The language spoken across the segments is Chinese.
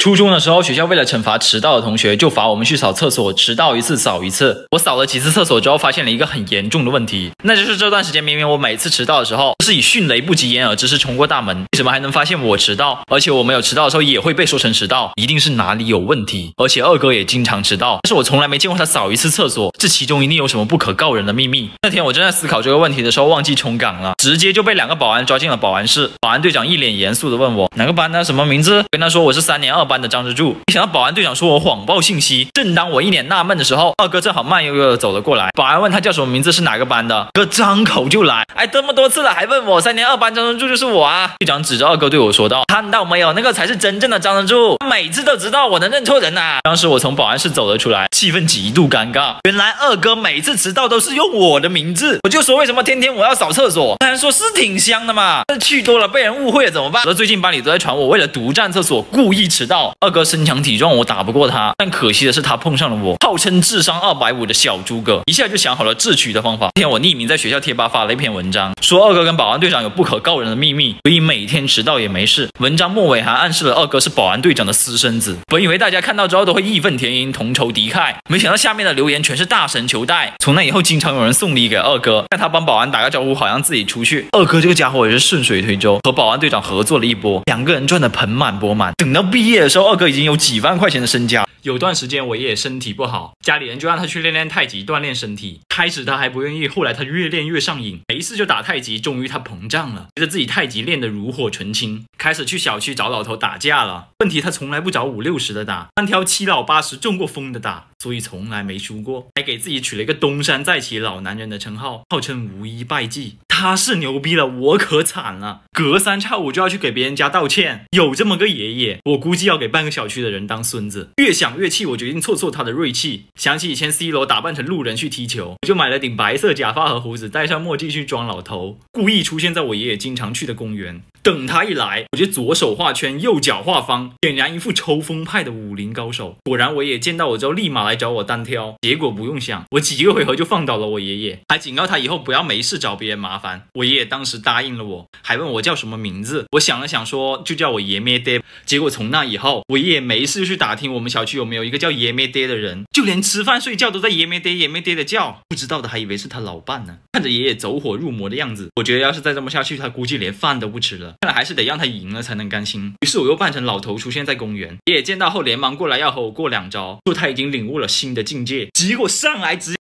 初中的时候，学校为了惩罚迟到的同学，就罚我们去扫厕所，迟到一次扫一次。我扫了几次厕所之后，发现了一个很严重的问题，那就是这段时间明明我每次迟到的时候都是以迅雷不及掩耳之势冲过大门，为什么还能发现我迟到？而且我没有迟到的时候也会被说成迟到，一定是哪里有问题。而且二哥也经常迟到，但是我从来没见过他扫一次厕所，这其中一定有什么不可告人的秘密。那天我正在思考这个问题的时候，忘记冲岗了，直接就被2个保安抓进了保安室。保安队长一脸严肃地问我哪个班的，什么名字？跟他说我是3年2班的张之柱。没想到保安队长说我谎报信息。正当我一脸纳闷的时候，二哥正好慢悠悠地走了过来。保安问他叫什么名字，是哪个班的，哥张口就来，哎，这么多次了还问我，3年2班张之柱就是我啊。队长指着二哥对我说道，看到没有，那个才是真正的张之柱，每次都知道我能认错人啊。当时我从保安室走了出来，气氛极度尴尬。原来二哥每次迟到都是用我的名字，我就说为什么天天我要扫厕所，当然说是挺香的嘛，但去多了被人误会了怎么办？最近班里都在传我为了独占厕所故意迟到。二哥身强体壮，我打不过他，但可惜的是他碰上了我，号称智商250的小诸葛，一下就想好了智取的方法。那天我匿名在学校贴吧发了一篇文章，说二哥跟保安队长有不可告人的秘密，所以每天迟到也没事。文章末尾还暗示了二哥是保安队长的私生子。本以为大家看到之后都会义愤填膺，同仇敌忾，没想到下面的留言全是大神求带。从那以后经常有人送礼给二哥，看他帮保安打个招呼，好像自己出去。二哥这个家伙也是顺水推舟，和保安队长合作了一波，2个人赚得盆满钵满。等到毕业的时候，二哥已经有几万块钱的身家。有段时间我爷爷身体不好，家里人就让他去练练太极锻炼身体。开始他还不愿意，后来他越练越上瘾，没事就打太极，终于他膨胀了，觉得自己太极练得炉火纯青，开始去小区找老头打架了。问题他从来不找5、60的打，单挑7老80中过风的打，所以从来没输过，还给自己取了一个东山再起老男人的称号，号称无一败绩。他是牛逼了，我可惨了，隔3差5就要去给别人家道歉。有这么个爷爷，我估计要给半个小区的人当孙子。越想越气，我决定挫挫他的锐气。想起以前 C 罗打扮成路人去踢球，我就买了顶白色假发和胡子，戴上墨镜去装老头，故意出现在我爷爷经常去的公园。等他一来，我就左手画圈，右脚画方，俨然一副抽风派的武林高手。果然我爷爷见到我之后立马来找我单挑，结果不用想，我几个回合就放倒了我爷爷，还警告他以后不要没事找别人麻烦。我爷爷当时答应了我，还问我叫什么名字，我想了想说就叫我爷咩爹。结果从那以后，我爷爷没事就去打听我们小区有没有一个叫爷咩爹的人，就连吃饭睡觉都在爷咩爹爷咩爹的叫，不知道的还以为是他老伴呢。看着爷爷走火入魔的样子，我觉得要是再这么下去，他估计连饭都不吃了。看来还是得让他赢了才能甘心。于是我又扮成老头出现在公园，爷爷见到后连忙过来要和我过2招，说他已经领悟了新的境界。结果上来直接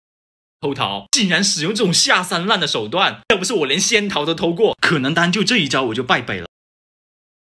偷桃，竟然使用这种下三滥的手段，要不是我连仙桃都偷过，可能单就这一招我就败北了。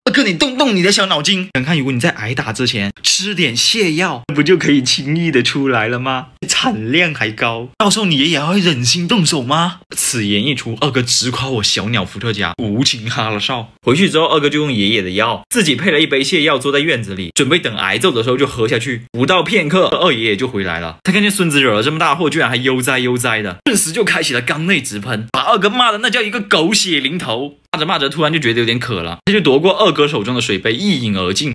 二哥，你动动你的小脑筋，看看如果你在挨打之前吃点泻药，不就可以轻易的出来了吗？产量还高，到时候你爷爷还会忍心动手吗？此言一出，二哥直夸我小鸟伏特加，无情哈了哨。回去之后，二哥就用爷爷的药，自己配了一杯泻药，坐在院子里，准备等挨揍的时候就喝下去。不到片刻，二爷爷就回来了。他看见孙子惹了这么大祸，居然还悠哉悠哉的，顿时就开启了缸内直喷，把二哥骂的那叫一个狗血淋头。骂着骂着，突然就觉得有点渴了，他就夺过二哥手中的水杯，一饮而尽。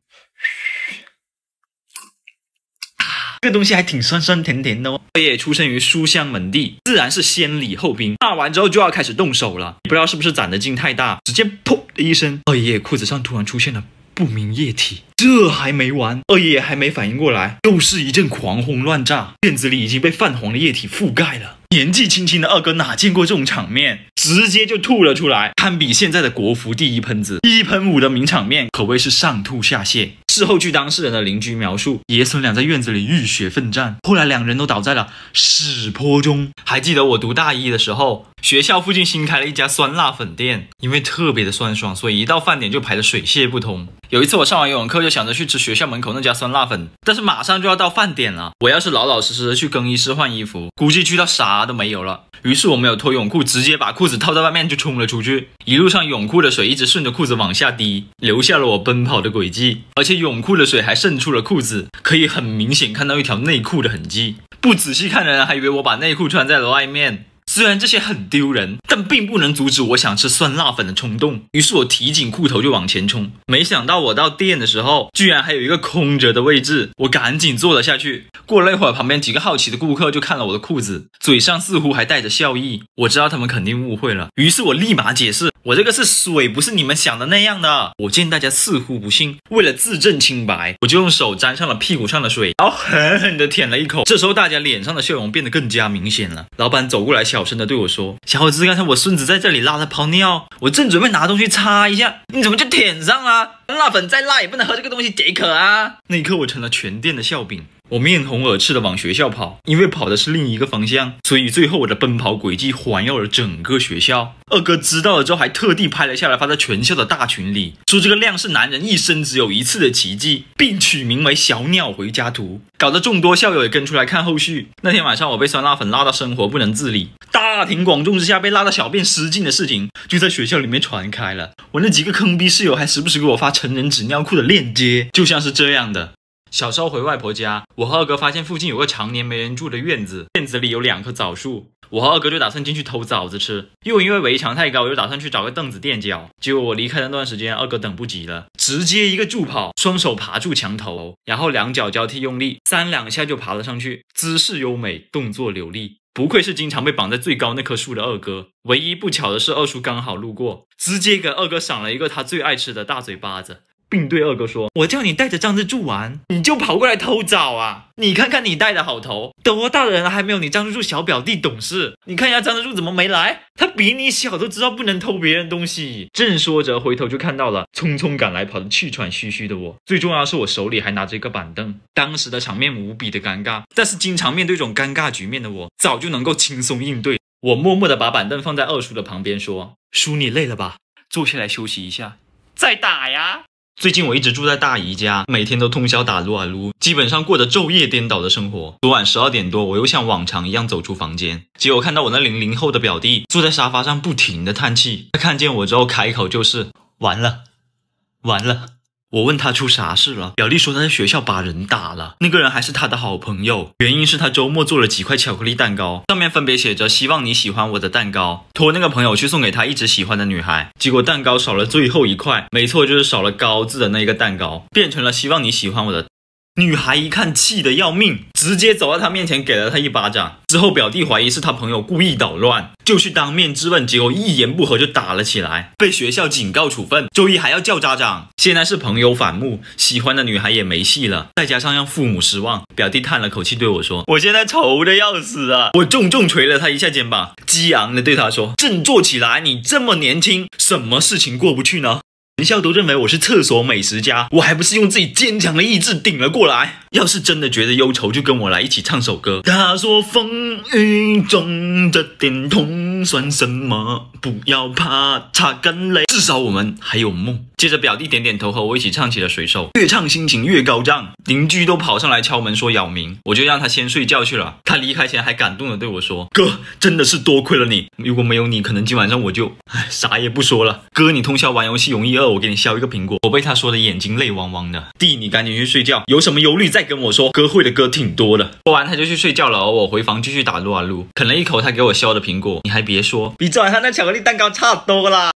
这个东西还挺酸酸甜甜的哦。二爷出生于书香门第，自然是先礼后兵。骂完之后就要开始动手了，不知道是不是攒的劲太大，直接砰的一声，二爷爷裤子上突然出现了不明液体。这还没完，二爷爷还没反应过来，又是一阵狂轰乱炸，院子里已经被泛黄的液体覆盖了。年纪轻轻的二哥哪见过这种场面，直接就吐了出来，堪比现在的国服第一喷子，1喷5的名场面，可谓是上吐下泻。事后据当事人的邻居描述，爷孙俩在院子里浴血奋战，后来2人都倒在了屎坡中。还记得我读大1的时候，学校附近新开了一家酸辣粉店，因为特别的酸爽，所以一到饭点就排得水泄不通。有一次我上完游泳课就想着去吃学校门口那家酸辣粉，但是马上就要到饭点了，我要是老老实实的去更衣室换衣服，估计去到啥都没有了。于是我没有脱泳裤，直接把裤子套在外面就冲了出去。一路上泳裤的水一直顺着裤子往下滴，留下了我奔跑的轨迹，而且泳裤的水还渗出了裤子，可以很明显看到一条内裤的痕迹。不仔细看的人还以为我把内裤穿在了外面。虽然这些很丢人，但并不能阻止我想吃酸辣粉的冲动。于是我提紧裤头就往前冲，没想到我到店的时候，居然还有一个空着的位置，我赶紧坐了下去。过了一会儿，旁边几个好奇的顾客就看了我的裤子，嘴上似乎还带着笑意。我知道他们肯定误会了，于是我立马解释，我这个是水，不是你们想的那样的。我见大家似乎不信，为了自证清白，我就用手沾上了屁股上的水，然后狠狠地舔了一口。这时候大家脸上的笑容变得更加明显了。老板走过来小声地对我说，小伙子，刚才我孙子在这里拉了泡尿，我正准备拿东西擦一下，你怎么就舔上啊？辣粉再辣也不能和这个东西解渴啊。那一刻我成了全店的笑柄。我面红耳赤地往学校跑，因为跑的是另一个方向，所以最后我的奔跑轨迹环绕了整个学校。二哥知道了之后还特地拍了下来，发在全校的大群里，说这个量是男人一生只有一次的奇迹，并取名为小鸟回家图，搞得众多校友也跟出来看后续。那天晚上我被酸辣粉辣到生活不能自理，大庭广众之下被辣到小便失禁的事情就在学校里面传开了。我那几个坑逼室友还时不时给我发成人纸尿裤的链接，就像是这样的。小时候回外婆家，我和二哥发现附近有个常年没人住的院子，院子里有2棵枣树，我和二哥就打算进去偷枣子吃，又因为围墙太高，我就打算去找个凳子垫脚。结果我离开那段时间，二哥等不及了，直接一个助跑，双手爬住墙头，然后2脚交替用力，3两下就爬了上去，姿势优美，动作流利。不愧是经常被绑在最高那棵树的二哥。唯一不巧的是，二叔刚好路过，直接给二哥赏了一个他最爱吃的大嘴巴子，并对二哥说，我叫你带着张之柱玩，你就跑过来偷枣啊？你看看你带的好头，多大的人了还没有你张之柱小表弟懂事。你看一下张之柱怎么没来，他比你小都知道不能偷别人东西。正说着，回头就看到了匆匆赶来跑得气喘吁吁的我，最重要的是我手里还拿着一个板凳。当时的场面无比的尴尬，但是经常面对这种尴尬局面的我早就能够轻松应对。我默默地把板凳放在二叔的旁边说，叔你累了吧，坐下来休息一下，再打呀。最近我一直住在大姨家，每天都通宵打撸啊撸，基本上过着昼夜颠倒的生活。昨晚12点多，我又像往常一样走出房间，结果看到我那00后的表弟坐在沙发上不停地叹气。他看见我之后开口就是完了完了。我问他出啥事了，表弟说他在学校把人打了，那个人还是他的好朋友，原因是他周末做了几块巧克力蛋糕，上面分别写着希望你喜欢我的蛋糕，托那个朋友去送给他一直喜欢的女孩，结果蛋糕少了最后一块，没错，就是少了高字的那个蛋糕，变成了希望你喜欢我的。女孩一看气得要命，直接走到他面前给了他一巴掌。之后表弟怀疑是他朋友故意捣乱，就去当面质问，结果一言不合就打了起来，被学校警告处分，周一还要叫家长。现在是朋友反目，喜欢的女孩也没戏了，再加上让父母失望。表弟叹了口气对我说，我现在愁得要死啊。我重重捶了他一下肩膀，激昂地对他说，振作起来，你这么年轻，什么事情过不去呢？全校都认为我是厕所美食家，我还不是用自己坚强的意志顶了过来。要是真的觉得忧愁，就跟我来一起唱首歌。他说风雨中这点痛算什么，不要怕擦干泪，至少我们还有梦。接着表弟点点头和我一起唱起了水手，越唱心情越高涨，邻居都跑上来敲门说扰民，我就让他先睡觉去了。他离开前还感动地对我说，哥真的是多亏了你，如果没有你，可能今晚上我就啥也不说了。哥你通宵玩游戏容易饿，我给你削一个苹果。我被他说的眼睛泪汪汪的。弟你赶紧去睡觉，有什么忧虑再跟我说，哥会的歌挺多的。说完他就去睡觉了，而我回房继续打撸啊撸，啃了一口他给我削的苹果，你还别说，比昨晚上那巧克力蛋糕差多了。